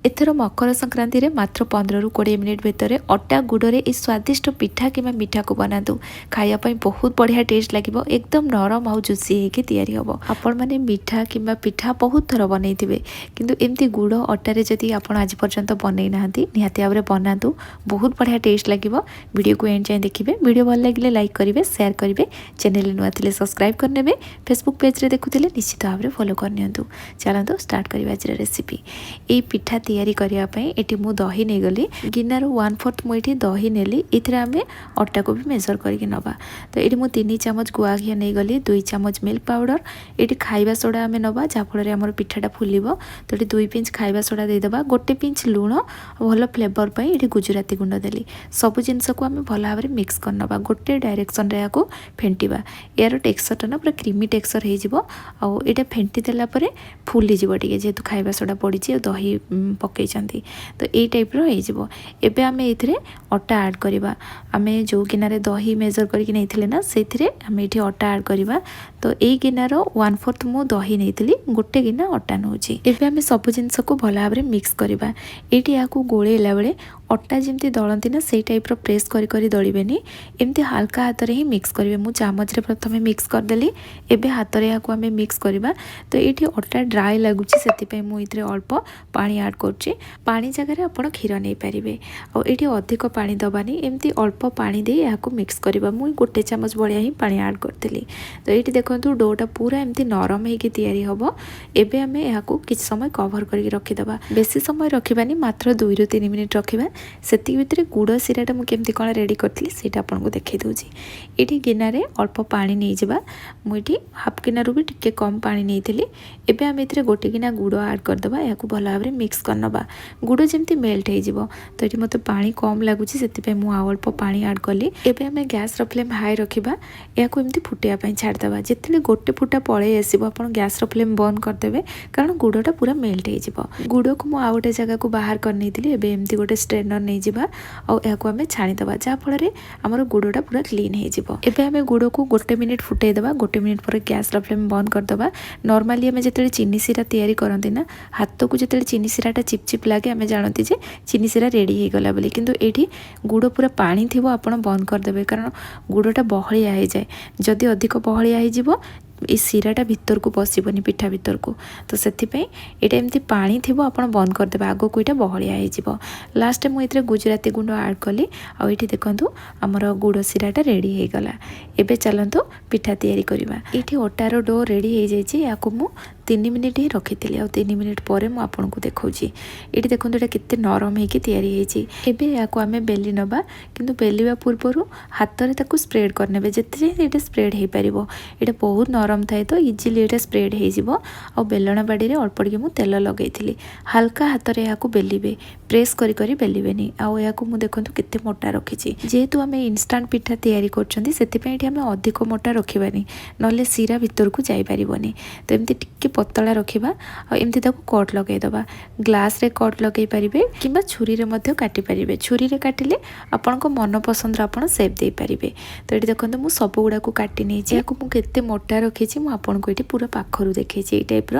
एथर मकर संक्रांति रे मात्र 15 ରୁ 20 मिनिट भितर अटा गुड़ में स्वादिष्ट पिठा कि मिठा को बनातु खायापी बहुत बढ़िया टेस्ट लगे एकदम नरम आउ जुसी होगी तैयारी हम आपण मैंने मिठा कि पिठा बहुत थर बनई थे किंतु एमती गुड़ अटारे जदि आप आज पर्यंत बनई ना निहाती भाव में बनातु बहुत बढ़िया टेस्ट लगे वीडियो को एंड जाए देखिए वीडियो भल लगे लाइक करेंगे शेयर करेंगे चैनल नुआ थे सब्सक्राइब करने फेसबुक पेज रे देखुले निश्चित भाव में फॉलो करनी चलतु स्टार्ट करवा आज रेसिपी ये पिठा तैयारी करने ये मु दही नहीं गली गिनार 1/4 मुझे दही नेली इधर आम अटा को भी मेजर करके नवा तो ये मुझे 3 चामच गुआ घी नहीं गली 2 चामच मिल्क पाउडर ये खाइबा सोडा आम नवा जहाँफल आम पिठाटा फुल तो ये 2 पिंच खाइबा सोडा देदेबा 1 पिंच लुण भल फ्लेवर पर ये गुजराती गुंड देली सब जिनस को आम भल भाव में मिक्स करनवा गोटे डायरेक्शन रे को फेंटिबा यार टेक्सचरटा ना पूरा क्रीमी टेक्सचर हो ये फेंटी देला फुली जीव टे जेहेतु खाइबा सोडा पड़ी दही पकई तो यही टाइप एबे आमे इथरे अटा ऐड करिबा आमे जो गिनारे दही मेजर करके नहीं ना से आमे इठी अटा ऐड करिबा तो यही गिनार 1/4 मु दही नहीं गोटे गिना अटा नौची एबे आमे सब जिनस को भल भाव में मिक्स करिबा एठी याकू गोळेला बेले अटा जमती दलती ना से टाइप प्रेस करी दलिबेनी एमती हल्का हाथ में ही मिक्स करेंगे मु चामच रे प्रथम मिक्स करदेली एबे हाथ में या आम मिक्स करवा तो ये अटा ड्राए लगुच से मुझे अल्प पानी ऐड कर पानी जगह आप क्षीर नहीं पारे और ये अधिक पानी दबानी एमती अल्प पानी दे या मिक्स करवा मुझे गोटे चामच भाया ही पानी ऐड करी तो ये देखो डोटा पूरा एमती नरम होगी तैयारी हम एबे आम या किसी समय कवर करके रखीदे बेसी समय रखानी मात्र 2 ରୁ 3 मिनिट रखा से भितर गुड़ सीराटा मुझे केमती कौन रेडी करी से आपको देखी दूसरी ये गिनार अल्प पानी नहीं जावा मुझे हाफ गिनारू भी टिके कम पानी नहीं थी एबे आम ये गोटे गिना गुड़ ऐड करदे या भल भाव में मिक्स करनवा गुड़ जमी मेल्ट हो तो ये मत पानी कम लगुच से अल्प पानी ऐड कली एबे आम गैस फ्लेम हाई रखा या एमती फुटाई छाड़देवा जिते गोटे फुटा पलि आसो आप गैस फ्लेम बंद करदे कारण गुड़टा पूरा मेल्ट हो गुड़ को मुझे गोटे जगह को बाहर करनी एमती गोटे स्ट्रेनर नहीं जावा और आम छाणीदे जहाँफल आमर गुड़टा पूरा क्लीन हो आम गुड़ को 1 मिनिट फुटाईदेवा 1 मिनिट पर गैस फ्लेम बंद करदे नॉर्मली आम जो चीनी सीरा तैयारी करते ना हाथ को जो चीनी सीराटा चिपचिप लगे आम जानती जे चीनी सीरा रेडी हो गला बोली किंतु ये गुड़ पूरा पानी थी आप बंद करदे कारण गुड़टा बहलिया हो जाए जदि अधिक बहलिया हो ये सीराटा भितर को पशबनी पिठा भितर को तो से एमती पानी थी आप बंद करदे आग को यहाँ बहलिया हो लास्ट मुझे गुजराती गुंड ऐड कली आउ ये देखूँ आमर गुड़ सीराटा रेडी हो गला एबे चलतु पिठा तैयारी करवा ये अटार डो रेडी हो जाए या 3 मिनिट ही रखी थी आ 3 मिनिट पर मुझे देखा ये देखो ये केते नरम होगी तैयारी होती या आम बेली नवा किंतु बेलिया पूर्व हाथ में स्प्रेड करने जिते ये स्प्रेड हो पार ये बहुत नरम थाए तो इजिली ये स्प्रेड हो बेलना बाड़ी में अल्प टे मुझे तेल लगे हल्का हाथ में यहाँ बेलिबे प्रेस करी बेलिबेनी आउ या देखो केते मोटा रखी जेहेतु आम इनस्टांट पिठा तैयारी कर अधिक मोटा रखानी ना सीरा भितर को जापरनी तो एमती टिके पतला रखा एमती कट लगेदबा ग्लास रे कट लगे पारे कि छुरी रे काटी पारे छुरी रे काटिले आपण मन पसंद आप सेप दे पारे तो ये देखो मुझे सब गुड़ा को काटी नहीं मुझे मोटा रखी आपको ये पूरा पाखर देखी ये टाइप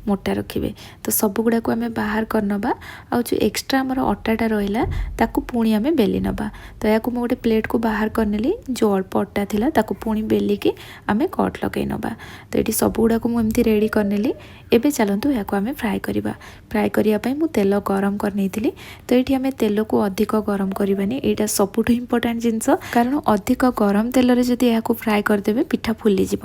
मोटा रखिए तो सब गुड़ा को आम बाहर करनवा आ जो एक्सट्रा आमर अटाटा रहा ताकू पुणी आम बेली नवा तो या गोटे प्लेट को बाहर करनेली जो अल्प अटा थिला ताकू पुणी बेलिकी आम कट लगे नवा तो ये सब गुड़ा को मुझे रेडी करनेली एबे चलतु या आम फ्राए करवा फ्राए करने मुझे तेल गरम करनी तो ये आम तेल को अधिक गरम करवानी यहाँ सबुठ इम्पोर्टाट जिनस कारण अधिक गरम तेल जदि या फ्राए करदे पिठा फुलीज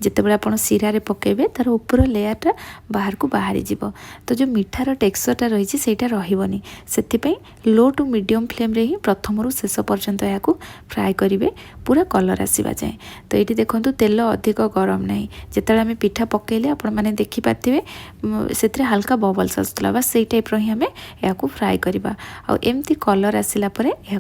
जिते आप सीरा पकेबे तार ऊपर लेयरटा बाहर को बाहरी जीव तो जो मिठार टेक्सचरटा रही है रही से लो टू मीडियम फ्लेम रे ही प्रथम शेष पर्यंत या फ्राए करेंगे पूरा कलर आसवा जाए तो ये देखो तेल अधिक गरम ना जिते आम पिठा पकेले आपण मैंने देखिपारे से हल्का बबल्स आसूला बस से टाइप ही आम या फ्राए करवा आमती कलर आसला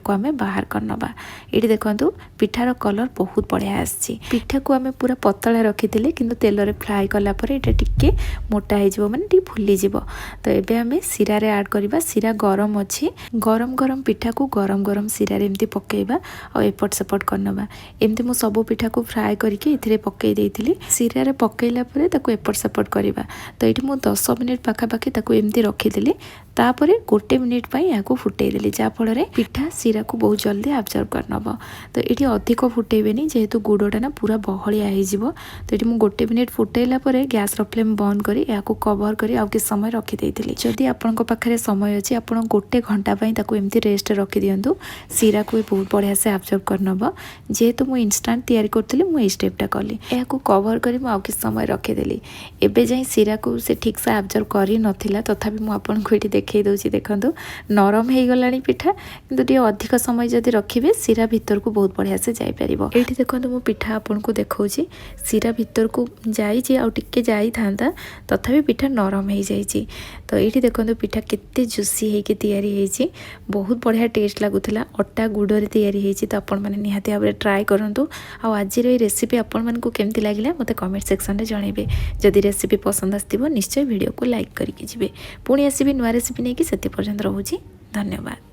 आम बाहर करनवा ये देखो पिठार कलर बहुत बढ़िया आसी पिठा को आम पूरा पतला रखी किंतु तेल रे फ्राए कलापर ये टिके मोटा हो माने फुली तो ये आम सीरा रे ऐड करवा सीरा गरम अच्छी गरम गरम पिठा को गरम गरम सीरा रे एमती पकेबा और एपट सेपट करनवा एमती मु सब पिठा को फ्राए करके इथिरे पकई देइथिली सीरा रे पकेला परे ताको एपट सेपट करवा तो ये 10 मिनिट पाखापाखि एमती रखीदेली तापर गोटे मिनिट या फुटेदेली जहाँफल पिठा सीरा को बहुत जल्दी आब्जर्व कर नब। तो ये अधिक फुटेबेनी जेहेतु गुड़टा ना पूरा बहलिया हो। तो ये गोटे मिनिट फुटेला गैस फ्लेम बंद करी कवर करी आउ किस समय रखिदे। जदि आपण पाखे समय अच्छी आप गोटे घंटा एमती रेस्ट रखी दिंतु सीरा को बहुत बढ़िया से आब्जर्व कर नब। जेहेतु मुझे इंस्टांट तैयारी करी मुझे स्टेपटा कली या कवर करी आउ किस समय रखिदेली। एबे जाई सीरा को से ठीक से आब्जर्व करी नथिला तथापि मु आपनको ये देखई दउची देखंतु नरम हो गलानी पिठा किंतु टी अधिक समय जदि रखिबे सीरा भीतर को बहुत बढ़िया से जाई परिबो। एठी देखंतु मु पिठा आपनको देखौची सीरा भीतर को जाईची आ टिके जाई थांता तथापि पिठा नरम हो जाईची। तो ये देखो पिठा केते जुसी होगी तैयारी होती बहुत बढ़िया टेस्ट लगुला अटा गुड़ तैयारी होती। तो आपण मैंने निहाती भाव ट्राए करूँ। आज रेसिपी आपण मानक केमती लगे मत कमेंट सेक्शन में जनइबे। जदि रेसिपी पसंद आसो निश्चय वीडियो को लाइक करके जी। पुणी आसबि नुआ रेसिपी नहीं कि से पर्यंत रोची। धन्यवाद।